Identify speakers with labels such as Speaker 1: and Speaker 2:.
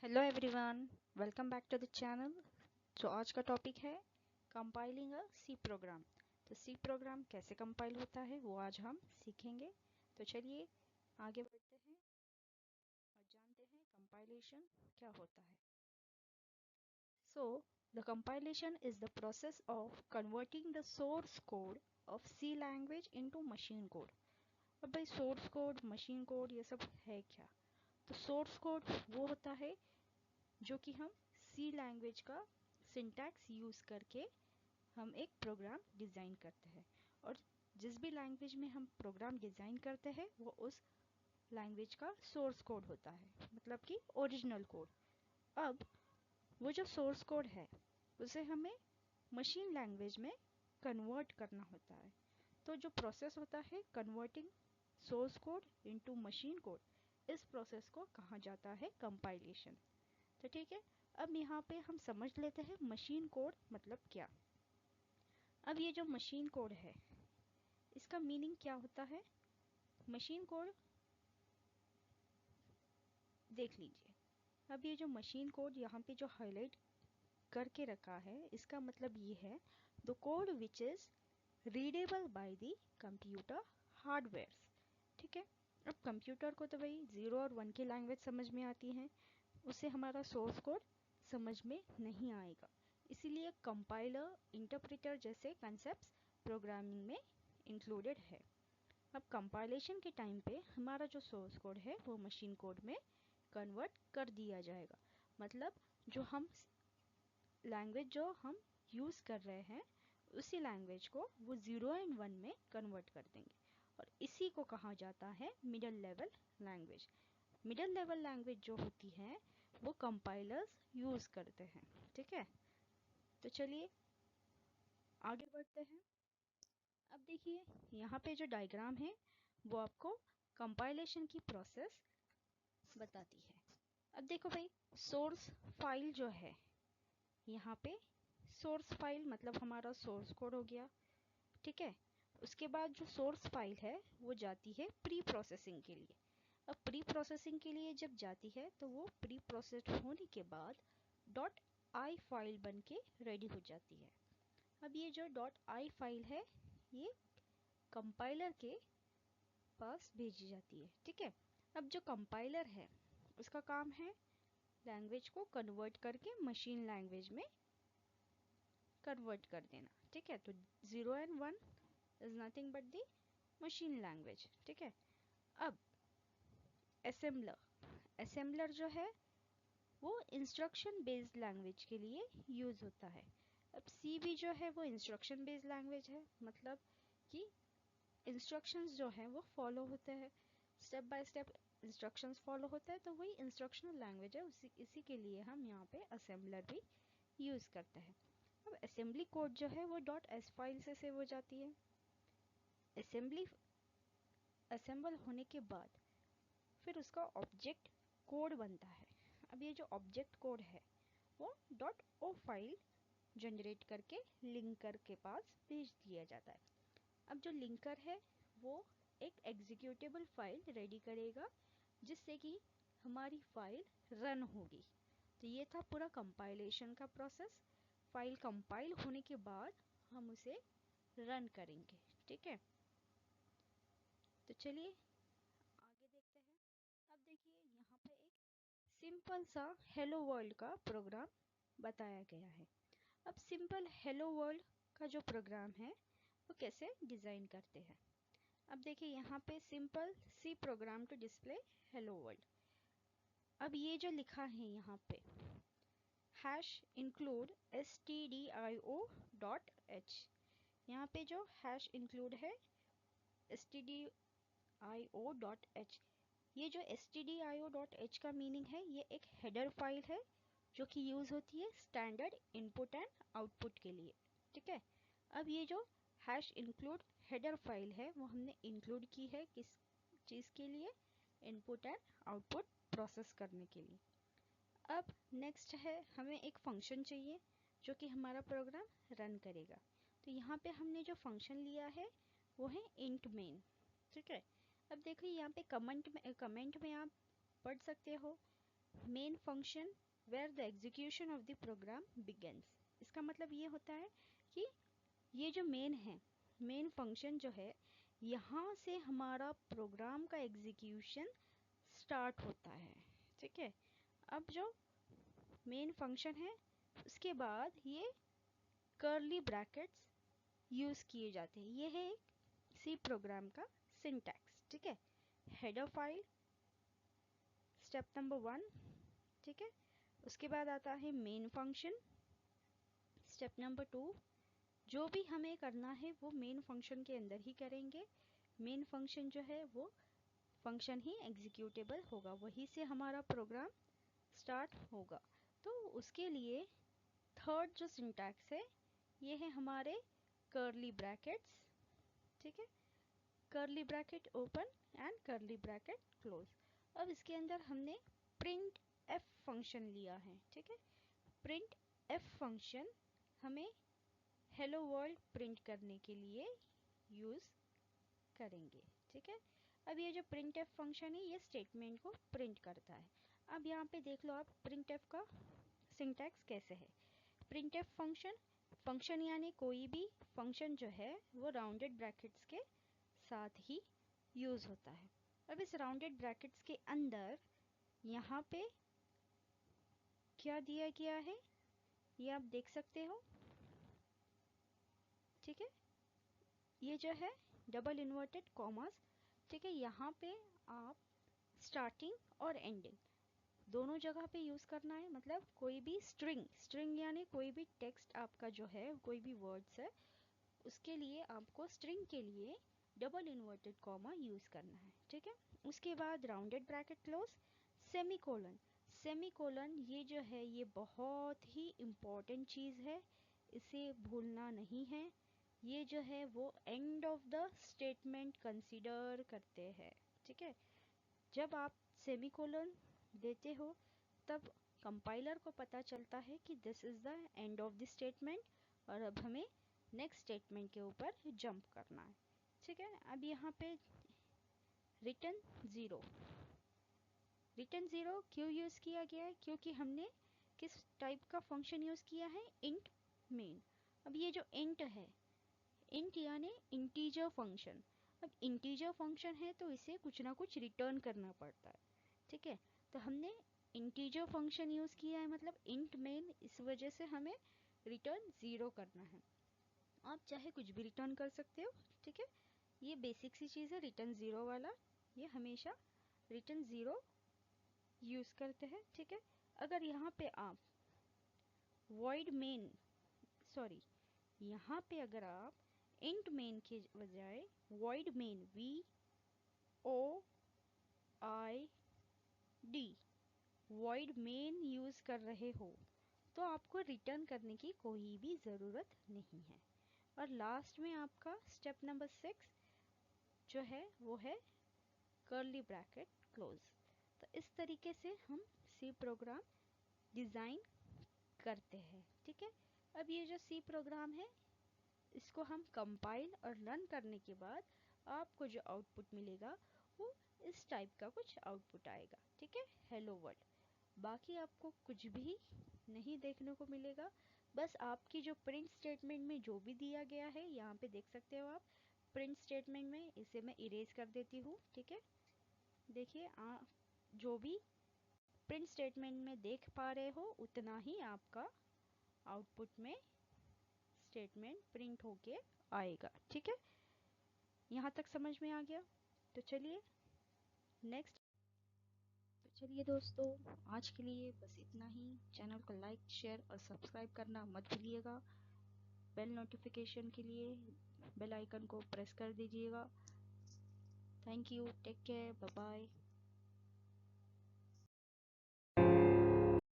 Speaker 1: Hello everyone, welcome back to the channel. तो आज का टॉपिक है कंपाइलिंग अ सी प्रोग्राम। तो सी प्रोग्राम कैसे कंपाइल होता है वो आज हम सीखेंगे। तो चलिए आगे बढ़ते हैं और जानते हैं कंपाइलेशन क्या होता है। So the compilation is the process of converting the source code of C language into machine code. अब भाई सोर्स कोड, मशीन कोड ये सब है क्या? तो सोर्स कोड वो होता है जो कि हम सी लैंग्वेज का सिंटैक्स यूज़ करके हम एक प्रोग्राम डिज़ाइन करते हैं। और जिस भी लैंग्वेज में हम प्रोग्राम डिज़ाइन करते हैं वो उस लैंग्वेज का सोर्स कोड होता है, मतलब कि ओरिजिनल कोड। अब वो जो सोर्स कोड है उसे हमें मशीन लैंग्वेज में कन्वर्ट करना होता है। तो जो प्रोसेस होता है converting source code into machine code, इस प्रोसेस को कहा जाता है कंपाइलेशन। तो ठीक है, अब यहाँ पे हम समझ लेते हैं मशीन कोड मतलब क्या। अब ये जो मशीन कोड है इसका मीनिंग क्या होता है? मशीन कोड देख लीजिए। अब ये जो मशीन कोड यहाँ पे जो हाईलाइट करके रखा है इसका मतलब ये है the code which is readable by the computer hardware. ठीक है, अब कंप्यूटर को तो भाई 0 और 1 की लैंग्वेज समझ में आती है, उससे हमारा सोर्स कोड समझ में नहीं आएगा। इसीलिए कंपाइलर, इंटरप्रेटर जैसे कंसेप्ट्स प्रोग्रामिंग में इंक्लूडेड है। अब कंपाइलेशन के टाइम पे हमारा जो सोर्स कोड है वो मशीन कोड में कन्वर्ट कर दिया जाएगा। मतलब जो हम लैंग्वेज जो हम यूज़ कर रहे हैं उसी लैंग्वेज को वो 0 एंड 1 में कन्वर्ट कर देंगे। और इसी को कहा जाता है middle level language. Middle level language जो होती है वो कंपाइलर्स यूज़ करते हैं। ठीक है, तो चलिए आगे बढ़ते हैं। अब देखिए यहाँ पे जो डायग्राम है वो आपको कंपाइलेशन की प्रोसेस बताती है। अब देखो भाई, सोर्स फाइल जो है यहाँ पे, सोर्स फाइल मतलब हमारा सोर्स कोड हो गया। ठीक है, उसके बाद जो सोर्स फाइल है वो जाती है प्री प्रोसेसिंग के लिए। अब प्री प्रोसेसिंग के लिए जब जाती है तो वो प्री प्रोसेस्ड होने के बाद डॉट आई फाइल बन के रेडी हो जाती है। अब ये जो डॉट आई फाइल है ये कंपाइलर के पास भेजी जाती है। ठीक है, अब जो कंपाइलर है उसका काम है लैंग्वेज को कन्वर्ट करके मशीन लैंग्वेज में कन्वर्ट कर देना। ठीक है, तो 0 and 1 is nothing but the machine language. ठीक है, अब असेंबलर जो है वो इंस्ट्रक्शन बेस्ड लैंग्वेज के लिए यूज़ होता है। अब सी भी जो है वो इंस्ट्रक्शन बेस्ड लैंग्वेज है, मतलब कि इंस्ट्रक्शंस जो हैं वो फॉलो होते हैं, step by step instructions follow होते हैं, तो वही इंस्ट्रक्शनल लैंग्वेज है। इसी के लिए हम यहाँ पे असेंबलर भी यूज़ करते हैं। अब असेंबली कोड जो है वो डॉट एस फाइल से सेव हो जाती है। असेंबली असेंबल होने के बाद फिर उसका ऑब्जेक्ट कोड बनता है। अब ये जो ऑब्जेक्ट कोड है वो डॉट ओ फाइल जनरेट करके लिंकर के पास भेज दिया जाता है। अब जो लिंकर है वो एक एग्जीक्यूटेबल फाइल रेडी करेगा जिससे कि हमारी फाइल रन होगी। तो ये था पूरा कंपाइलेशन का प्रोसेस। फाइल कंपाइल होने के बाद हम उसे रन करेंगे। ठीक है, तो चलिए आगे देखते हैं। अब देखिए यहाँ पे एक सिंपल सा हेलो वर्ल्ड का प्रोग्राम बताया गया है। अब सिंपल हेलो वर्ल्ड का जो प्रोग्राम है वो कैसे डिज़ाइन करते हैं। अब देखिए यहाँ पे simple C program to display hello world. अब ये जो लिखा है यहाँ पे हैश इंक्लूड stdio.h, यहाँ पे जो हैश इंक्लूड है stdio.h, ये जो stdio.h का मीनिंग है ये एक हेडर फाइल है जो कि यूज़ होती है स्टैंडर्ड इनपुट एंड आउटपुट के लिए। ठीक है, अब ये जो हैश इंक्लूड हेडर फाइल है वो हमने इंक्लूड की है किस चीज़ के लिए? इनपुट एंड आउटपुट प्रोसेस करने के लिए। अब नेक्स्ट है हमें एक फंक्शन चाहिए जो कि हमारा प्रोग्राम रन करेगा। तो यहाँ पे हमने जो फंक्शन लिया है वो है इंट मेन। ठीक है, अब देखो यहाँ पे कमेंट में आप पढ़ सकते हो main function where the execution of the program begins. इसका मतलब ये होता है कि ये जो मेन फंक्शन जो है, यहाँ से हमारा प्रोग्राम का एग्जीक्यूशन स्टार्ट होता है। ठीक है, अब जो मेन फंक्शन है उसके बाद ये कर्ली ब्रैकेट्स यूज किए जाते हैं। ये है एक सी प्रोग्राम का सिंटैक्स। ठीक है, हेडर फाइल स्टेप नंबर 1। ठीक है, उसके बाद आता है मेन फंक्शन स्टेप नंबर 2। जो भी हमें करना है वो मेन फंक्शन के अंदर ही करेंगे। मेन फंक्शन जो है वो फंक्शन ही एग्जीक्यूटेबल होगा, वहीं से हमारा प्रोग्राम स्टार्ट होगा। तो उसके लिए थर्ड जो सिंटैक्स है ये है हमारे कर्ली ब्रैकेट्स। ठीक है, curly bracket open and curly bracket close. अब इसके अंदर हमने प्रिंट एफ फंक्शन लिया है। ठीक है, प्रिंट एफ फंक्शन हमें हेलो वर्ल्ड प्रिंट करने के लिए यूज करेंगे। ठीक है, अब ये जो प्रिंट एफ फंक्शन है ये स्टेटमेंट को प्रिंट करता है। अब यहाँ पे देख लो आप प्रिंट एफ का सिंटैक्स कैसे है। प्रिंट एफ फंक्शन यानी कोई भी फंक्शन जो है वो राउंडेड ब्रैकेट्स के साथ ही यूज होता है। अब इस राउंडेड ब्रैकेट्स के अंदर यहाँ पे क्या दिया गया है ये आप देख सकते हो। ठीक है, ये जो है डबल इन्वर्टेड कॉमास। ठीक है, यहाँ पे आप स्टार्टिंग और एंडिंग दोनों जगह पे यूज करना है। मतलब कोई भी स्ट्रिंग यानी कोई भी टेक्स्ट आपका जो है, कोई भी वर्ड्स है, उसके लिए आपको स्ट्रिंग के लिए डबल इन्वर्टेड कॉमा यूज करना है। ठीक है, उसके बाद राउंडेड ब्रैकेट क्लोज, सेमीकोलन ये जो है ये बहुत ही इम्पोर्टेंट चीज है, इसे भूलना नहीं है। ये जो है वो end of the statement consider करते हैं। ठीक है, जब आप सेमीकोलन देते हो तब कंपाइलर को पता चलता है कि this is the end of the statement और अब हमें नेक्स्ट स्टेटमेंट के ऊपर जंप करना है। ठीक है, अब यहाँ पे रिटर्न जीरो क्यों यूज किया गया है, क्योंकि हमने किस टाइप का फंक्शन यूज किया है, इंट मेन। अब ये जो इंट है, इंट यानी इंटीजर फंक्शन। अब इंटीजर फंक्शन है तो इसे कुछ ना कुछ रिटर्न करना पड़ता है। ठीक है, तो हमने इंटीजर फंक्शन यूज किया है, मतलब इंट मेन, इस वजह से हमें रिटर्न 0 करना है। आप चाहे कुछ भी रिटर्न कर सकते हो। ठीक है, ये बेसिक सी चीज़ है रिटर्न 0 वाला, ये हमेशा रिटर्न 0 यूज करते हैं। ठीक है, अगर यहाँ पे आप void main सॉरी यहाँ पे अगर आप इंट मेन के बजाय void main void void main use कर रहे हो तो आपको रिटर्न करने की कोई भी ज़रूरत नहीं है। और लास्ट में आपका स्टेप नंबर 6 जो है वो है कर्ली ब्रैकेट क्लोज। तो इस तरीके से हम सी प्रोग्राम डिज़ाइन करते हैं। ठीक है, अब ये जो सी प्रोग्राम है इसको हम कंपाइल और रन करने के बाद आपको जो आउटपुट मिलेगा वो इस टाइप का कुछ आउटपुट आएगा। ठीक है, हेलो वर्ल्ड। बाकी आपको कुछ भी नहीं देखने को मिलेगा, बस आपकी जो प्रिंट स्टेटमेंट में जो भी दिया गया है, यहाँ पे देख सकते हो आप प्रिंट स्टेटमेंट में, इसे मैं इरेज कर देती हूँ। ठीक है, देखिए जो भी प्रिंट स्टेटमेंट में देख पा रहे हो उतना ही आपका आउटपुट में स्टेटमेंट प्रिंट होके आएगा। ठीक है, यहाँ तक समझ में आ गया? तो चलिए नेक्स्ट। तो चलिए दोस्तों, आज के लिए बस इतना ही। चैनल को लाइक, शेयर और सब्सक्राइब करना मत भूलिएगा। बेल नोटिफिकेशन के लिए बेल आइकन को प्रेस कर दीजिएगा। Thank you, take care, bye bye.